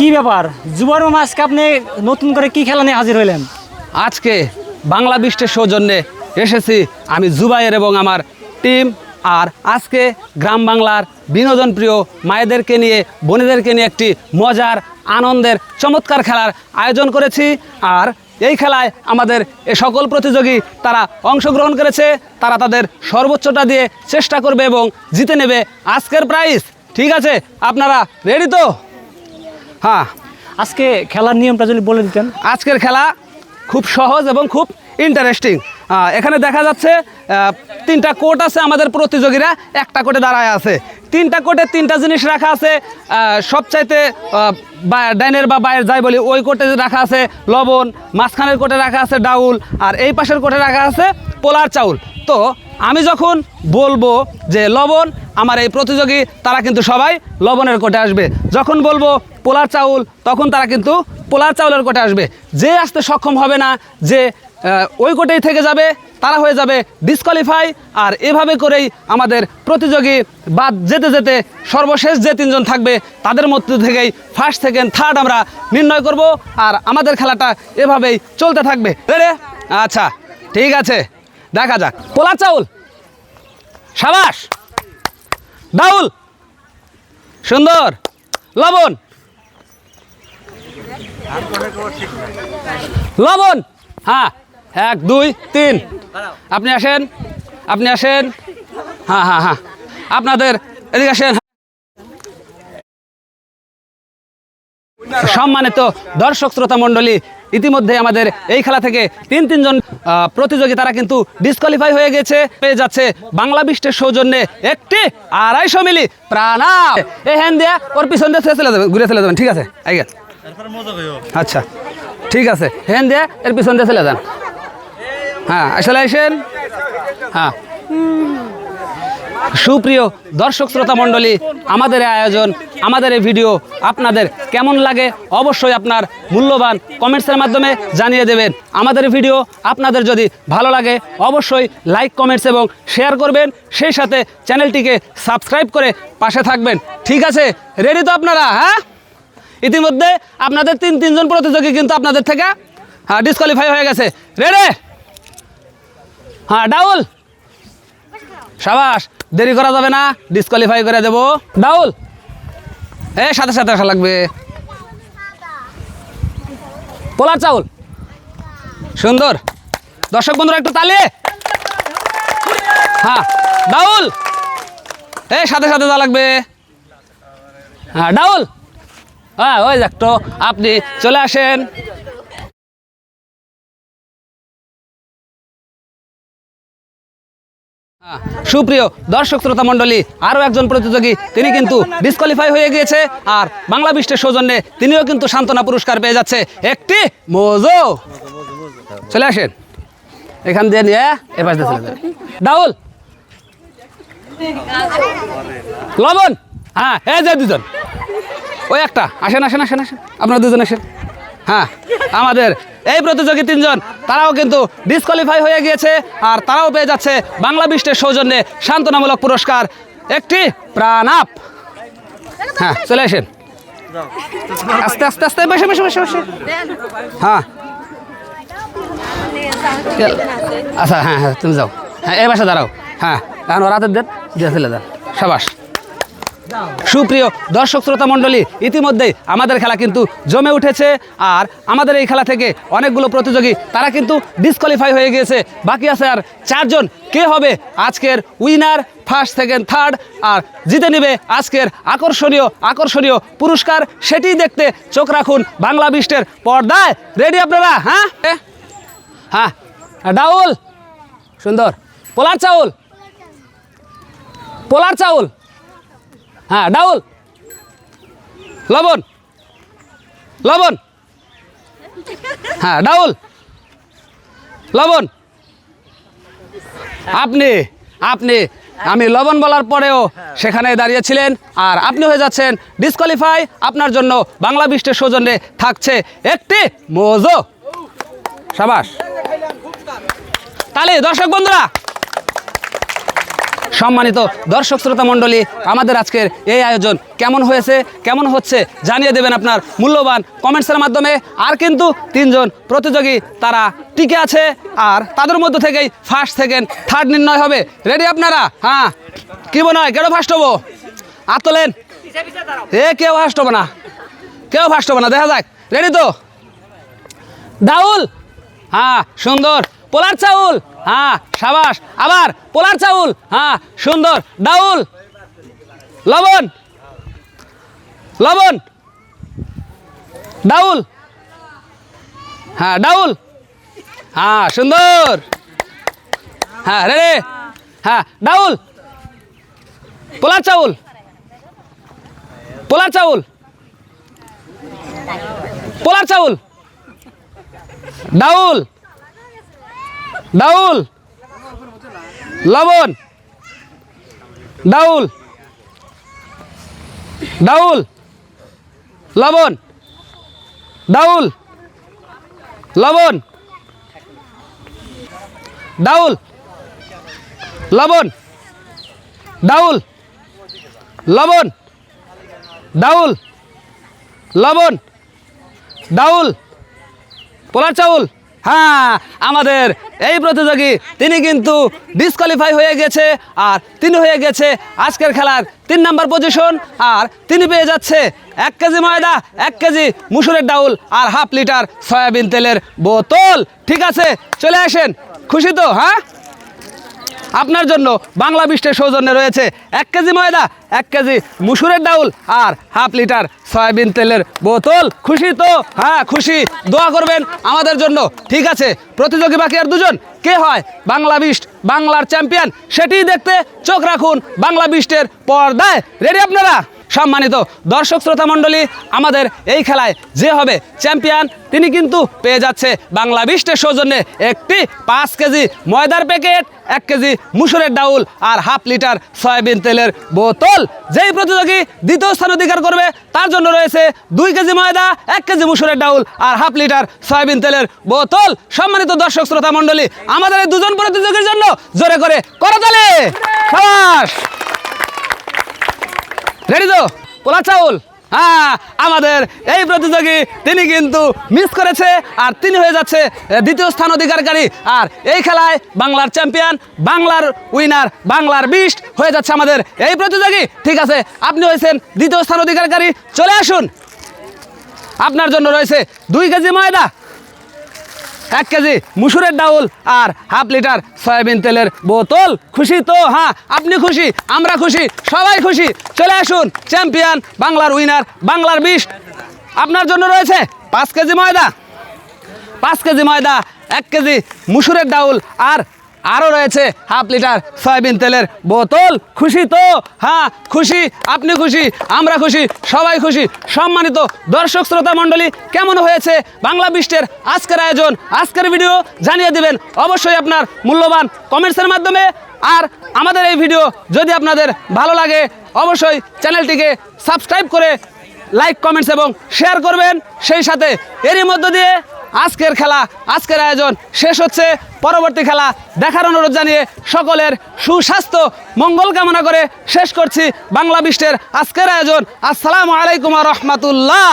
কি ব্যাপার জুবারু আজকে আপনি নতুন করে কি খেলা নিয়ে হাজির হইলেন? আজকে বাংলা বিস্টের সৌজন্যে এসেছি আমি জুবাইর এবং আমার টিম। আর আজকে গ্রাম বাংলার বিনোদন প্রিয় মায়েদেরকে নিয়ে বোনেদেরকে নিয়ে একটি মজার আনন্দের চমৎকার খেলার আয়োজন করেছি। আর এই খেলায় আমাদের এ সকল প্রতিযোগী তারা অংশগ্রহণ করেছে। তারা তাদের সর্বোচ্চটা দিয়ে চেষ্টা করবে এবং জিতে নেবে আজকের প্রাইজ। ঠিক আছে, আপনারা রেডি তো? হ্যাঁ, আজকে খেলার নিয়মটা যদি বলে দিতেন। আজকের খেলা খুব সহজ এবং খুব ইন্টারেস্টিং। এখানে দেখা যাচ্ছে তিনটা কোট আছে, আমাদের প্রতিযোগীরা একটা কোটে দাঁড়ায় আছে। তিনটা কোটে তিনটা জিনিস রাখা আছে। সবচাইতে ডাইনের বা বাইরের যাই বলি ওই কোটে রাখা আছে লবণ, মাঝখানের কোটে রাখা আছে ডাউল, আর এই পাশের কোটে রাখা আছে পোলার চাউল। তো আমি যখন বলবো যে লবণ, আমার এই প্রতিযোগী তারা কিন্তু সবাই লবণের কোটে আসবে। যখন বলবো পোলার চাউল, তখন তারা কিন্তু পোলার চাউলের কোটে আসবে। যে আসতে সক্ষম হবে না, যে ওই কোটেই থেকে যাবে, তারা হয়ে যাবে ডিসকোয়ালিফাই। আর এভাবে করেই আমাদের প্রতিযোগী বাদ যেতে যেতে সর্বশেষ যে তিনজন থাকবে তাদের মধ্যে থেকেই ফার্স্ট সেকেন্ড থার্ড আমরা নির্ণয় করব। আর আমাদের খেলাটা এভাবেই চলতে থাকবে। রে আচ্ছা, ঠিক আছে, দেখা যাক। পোলার চাউল, সাবাস। ডাউল, সুন্দর। লবণ, লবণ। হ্যাঁ, 1 2 3। আপনি আসেন, আপনি আসেন। হ্যাঁ হ্যাঁ হ্যাঁ, আপনাদের এদিকে আসেন। সম্মানিত দর্শক শ্রোতা মণ্ডলী, ইতিমধ্যে আমাদের এই খেলা থেকে তিনজন প্রতিযোগী তারা কিন্তু ডিসকোয়ালিফাই হয়ে গেছে। পেয়ে যাচ্ছে বাংলা বিস্টের সৌজন্যে একটি 250 মিলি প্রাণা। এই হ্যান্ড দিয়ে ওর পিছন দিয়ে চলে যাবেন, ঘুরে চলে যাবেন। ঠিক আছে, আগে আচ্ছা, ঠিক আছে, হ্যান্ড দিয়ে এর পিছন দিয়ে চলে যান। হ্যাঁ, আসলে আসেন। হ্যাঁ, সুপ্রিয় দর্শক শ্রোতা মণ্ডলী, আমাদের এই আয়োজন, আমাদের এই ভিডিও আপনাদের কেমন লাগে অবশ্যই আপনার মূল্যবান কমেন্টসের মাধ্যমে জানিয়ে দেবেন। আমাদের ভিডিও আপনাদের যদি ভালো লাগে অবশ্যই লাইক, কমেন্টস এবং শেয়ার করবেন। সেই সাথে চ্যানেলটিকে সাবস্ক্রাইব করে পাশে থাকবেন। ঠিক আছে, রেডি তো আপনারা? হ্যাঁ, ইতিমধ্যে আপনাদের তিনজন প্রতিযোগী কিন্তু আপনাদের থেকে ডিসকোয়ালিফাই হয়ে গেছে। রেডি? হ্যাঁ, ডাউল, সাবাস। দেরি করা যাবে না, ডিসকোয়ালিফাই করে দেবো। ডাউল, সাথে সাথে আসা লাগবে। পোলার চাউল, সুন্দর। দর্শক বন্ধুরা একটু তালি। হ্যাঁ, ডাউল, সাথে সাথে যা লাগবে। হ্যাঁ, ডাউল। হ্যাঁ, ওই একটু আপনি চলে আসেন। সুপ্রিয় দর্শক শ্রোতা মণ্ডলী, আরও একজন প্রতিযোগী তিনি কিন্তু ডিসকোয়ালিফাই হয়ে গিয়েছে। আর বাংলা বিস্টের সৌজন্যে তিনিও কিন্তু সান্ত্বনা পুরস্কার পেয়ে যাচ্ছে একটি মোজো। চলে আসেন, এখান দিয়ে নিয়ে এ পাশ দিয়ে চলে যাবেন। ডাউল, লবণ। হ্যাঁ, এই যে দুজন, ওই একটা। আসেন আসেন আসেন আসেন, আপনারা দুজন আসেন। হ্যাঁ, আমাদের এই প্রতিযোগী তিনজন তারাও কিন্তু ডিসকোয়ালিফাই হয়ে গিয়েছে। আর তারাও পেয়ে যাচ্ছে বাংলা বিস্টের সৌজন্যে সান্ত্বনামূলক পুরস্কার একটি প্রাণ আপ। হ্যাঁ, চলে আসেন, আস্তে আস্তে আস্তে বসে বসে বসে বসে। হ্যাঁ, আচ্ছা, হ্যাঁ হ্যাঁ, তুমি যাও। হ্যাঁ, এই বাসা দাঁড়াও। হ্যাঁ, এখন ওর হাতের দেন, দিয়ে চলে যান। সাবাস। সুপ্রিয় দর্শক শ্রোতা মণ্ডলী, ইতিমধ্যেই আমাদের খেলা কিন্তু জমে উঠেছে। আর আমাদের এই খেলা থেকে অনেকগুলো প্রতিযোগী তারা কিন্তু ডিসকোয়ালিফাই হয়ে গিয়েছে। বাকি আছে আর 4 জন। কে হবে আজকের উইনার, ফার্স্ট সেকেন্ড থার্ড, আর জিতে নেবে আজকের আকর্ষণীয় পুরস্কার, সেটি দেখতে চোখ রাখুন বাংলা বিস্টের পর্দায়। রেডি আপনারা? হ্যাঁ হ্যাঁ, ডাউল, সুন্দর। পোলার চাউল, পোলার চাউল। হ্যাঁ, ডাউল, লবণ, লবণ। হ্যাঁ, ডাউল, লবণ। আপনি আমি লবণ বলার পরেও সেখানে দাঁড়িয়েছিলেন, আর আপনি হয়ে যাচ্ছেন ডিসকোয়ালিফাই। আপনার জন্য বাংলা বিস্টের সৌজন্যে থাকছে একটি মোজো। সাবাস, তাহলে দর্শক বন্ধুরা সম্মানিত দর্শক শ্রোতা মণ্ডলী, আমাদের আজকের এই আয়োজন কেমন হয়েছে, কেমন হচ্ছে জানিয়ে দেবেন আপনার মূল্যবান কমেন্টসের মাধ্যমে। আর কিন্তু 3 জন প্রতিযোগী তারা টিকে আছে, আর তাদের মধ্য থেকেই ফার্স্ট সেকেন্ড থার্ড নির্ণয় হবে। রেডি আপনারা? হ্যাঁ, কি মনে হয় কেন ফার্স্ট হবো? আতলেন কেউ ফার্স্ট হবে না, কেউ ফার্স্ট হবে না, দেখা যাক। রেডি তো? দাউল, হ্যাঁ সুন্দর। পোলার চাউল, হ্যাঁ সাবাস। আবার পোলার চাউল, হ্যাঁ সুন্দর। ডাউল, লবণ, লবণ, ডাউল, হ্যাঁ ডাউল, হ্যাঁ সুন্দর। হ্যাঁ রেডি? হ্যাঁ ডাউল, পোলার চাউল, পোলার চাউল, পোলার চাউল, ডাউল, ডাউল, লবণ, ডাউল, ডাউল, লবণ, ডাউল, লবণ, ডাউল, লবণ, ডাউল, লবণ, ডাউল, লবণ, ডাউল, পোলার চাউল। হ্যাঁ, আমাদের এই প্রতিযোগী তিনি কিন্তু ডিসকোয়ালিফাই হয়ে গেছে, আর তিনি হয়ে গেছে আজকের খেলার 3 নম্বর পজিশন। আর তিনি পেয়ে যাচ্ছে 1 কেজি ময়দা, 1 কেজি মুসুরের ডাউল আর হাফ লিটার সয়াবিন তেলের বোতল। ঠিক আছে, চলে আসেন। খুশি তো? হ্যাঁ, আপনার জন্য বাংলা বিস্টের সৌজন্যে রয়েছে 1 কেজি ময়দা, 1 কেজি মুসুরের ডাউল আর হাফ লিটার সয়াবিন তেলের বোতল। খুশি তো? হ্যাঁ খুশি। দোয়া করবেন আমাদের জন্য। ঠিক আছে, প্রতিযোগী বাকি আর 2 জন। কে হয় বাংলা বিস্ট, বাংলার চ্যাম্পিয়ন, সেটি দেখতে চোখ রাখুন বাংলা বিস্টের পর্দায়। রেডি আপনারা? সম্মানিত দর্শক শ্রোতা মণ্ডলী, আমাদের এই খেলায় যে হবে চ্যাম্পিয়ন তিনি কিন্তু পেয়ে যাচ্ছে বাংলা বিস্টের সৌজন্যে একটি 5 কেজি ময়দার প্যাকেট, 1 কেজি মুসুরের ডাউল আর হাফ লিটার সয়াবিন তেলের বোতল। যেই প্রতিযোগী দ্বিতীয় স্থান অধিকার করবে তার জন্য রয়েছে 2 কেজি ময়দা, 1 কেজি মুসুরের ডাউল আর হাফ লিটার সয়াবিন তেলের বোতল। সম্মানিত দর্শক শ্রোতা মণ্ডলী, আমাদের এই 2 জন প্রতিযোগীর জন্য জোরে করে করতালি। শাবাশ। রেডি তো? পোলা চাউল, হ্যাঁ আমাদের এই প্রতিযোগী তিনি কিন্তু মিস করেছে, আর তিনি হয়ে যাচ্ছে দ্বিতীয় স্থান অধিকারকারী। আর এই খেলায় বাংলার চ্যাম্পিয়ন, বাংলার উইনার, বাংলার বিস্ট হয়ে যাচ্ছে আমাদের এই প্রতিযোগী। ঠিক আছে, আপনি হয়েছেন দ্বিতীয় স্থান অধিকারকারী। চলে আসুন, আপনার জন্য রয়েছে 2 কেজি ময়দা, 1 কেজি মুসুরের ডাউল আর হাফ লিটার সয়াবিন তেলের বোতল। খুশি তো? হ্যাঁ, আপনি খুশি, আমরা খুশি, সবাই খুশি। চলে আসুন, চ্যাম্পিয়ন, বাংলার উইনার, বাংলার বিস্ট আপনার জন্য রয়েছে 5 কেজি ময়দা, 5 কেজি ময়দা, 1 কেজি মুসুরের ডাউল আর আরও রয়েছে হাফ লিটার সয়াবিন তেলের বোতল। খুশি তো? হ্যাঁ খুশি, আপনি খুশি, আমরা খুশি, সবাই খুশি। সম্মানিত দর্শক শ্রোতা মণ্ডলী, কেমন হয়েছে বাংলা বিস্টের আজকের আয়োজন, আজকের ভিডিও জানিয়ে দিবেন অবশ্যই আপনার মূল্যবান কমেন্টসের মাধ্যমে। আর আমাদের এই ভিডিও যদি আপনাদের ভালো লাগে অবশ্যই চ্যানেলটিকে সাবস্ক্রাইব করে লাইক, কমেন্টস এবং শেয়ার করবেন। সেই সাথে এরই মধ্য দিয়ে আজকের খেলা, আজকের আয়োজন শেষ হচ্ছে। পরবর্তী খেলা দেখার অনুরোধ জানিয়ে সকলের সুস্বাস্থ্য মঙ্গল কামনা করে শেষ করছি বাংলা বিস্টের আজকের আয়োজন। আসসালামু আলাইকুম ওয়া রাহমাতুল্লাহ।